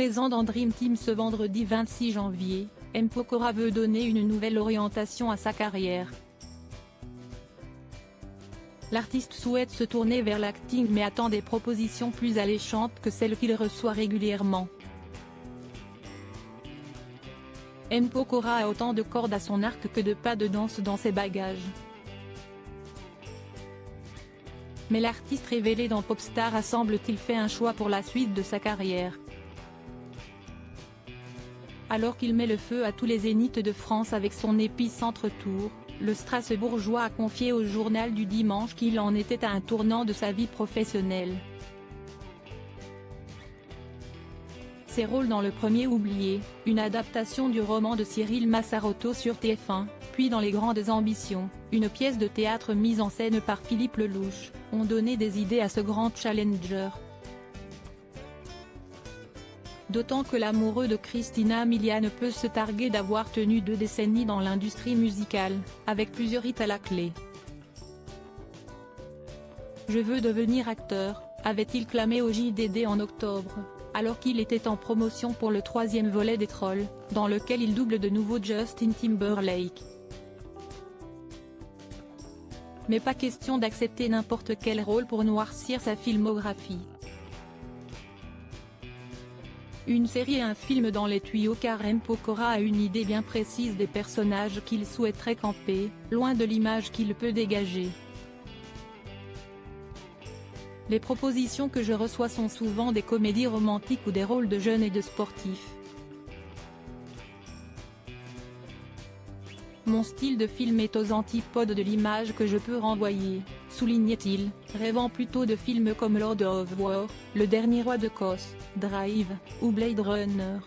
Présent dans Dream Team ce vendredi 26 janvier, M. Pokora veut donner une nouvelle orientation à sa carrière. L'artiste souhaite se tourner vers l'acting mais attend des propositions plus alléchantes que celles qu'il reçoit régulièrement. M. Pokora a autant de cordes à son arc que de pas de danse dans ses bagages. Mais l'artiste révélé dans Popstar a semble-t-il fait un choix pour la suite de sa carrière. Alors qu'il met le feu à tous les zéniths de France avec son Épicentre Tour, le Strasbourgeois a confié au journal du dimanche qu'il en était à un tournant de sa vie professionnelle. Ses rôles dans Le Premier Oublié, une adaptation du roman de Cyril Massarotto sur TF1, puis dans Les Grandes Ambitions, une pièce de théâtre mise en scène par Philippe Lelouch, ont donné des idées à ce grand challenger. D'autant que l'amoureux de Christina Milian peut se targuer d'avoir tenu 2 décennies dans l'industrie musicale, avec plusieurs hits à la clé. Je veux devenir acteur, avait-il clamé au JDD en octobre, alors qu'il était en promotion pour le 3e volet des Trolls, dans lequel il double de nouveau Justin Timberlake. Mais pas question d'accepter n'importe quel rôle pour noircir sa filmographie. Une série et un film dans les tuyaux car M. Pokora a une idée bien précise des personnages qu'il souhaiterait camper, loin de l'image qu'il peut dégager. Les propositions que je reçois sont souvent des comédies romantiques ou des rôles de jeunes et de sportifs. Mon style de film est aux antipodes de l'image que je peux renvoyer, soulignait-il, rêvant plutôt de films comme Lord of War, Le Dernier Roi de Kos, Drive, ou Blade Runner.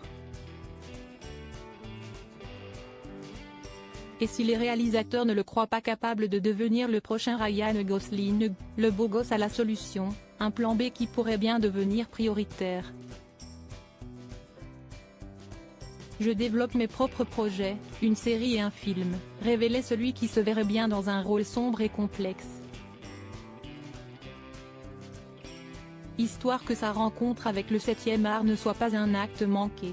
Et si les réalisateurs ne le croient pas capable de devenir le prochain Ryan Gosling, le beau gosse a la solution, un plan B qui pourrait bien devenir prioritaire. Je développe mes propres projets, une série et un film, révélait celui qui se verrait bien dans un rôle sombre et complexe. Histoire que sa rencontre avec le 7e art ne soit pas un acte manqué.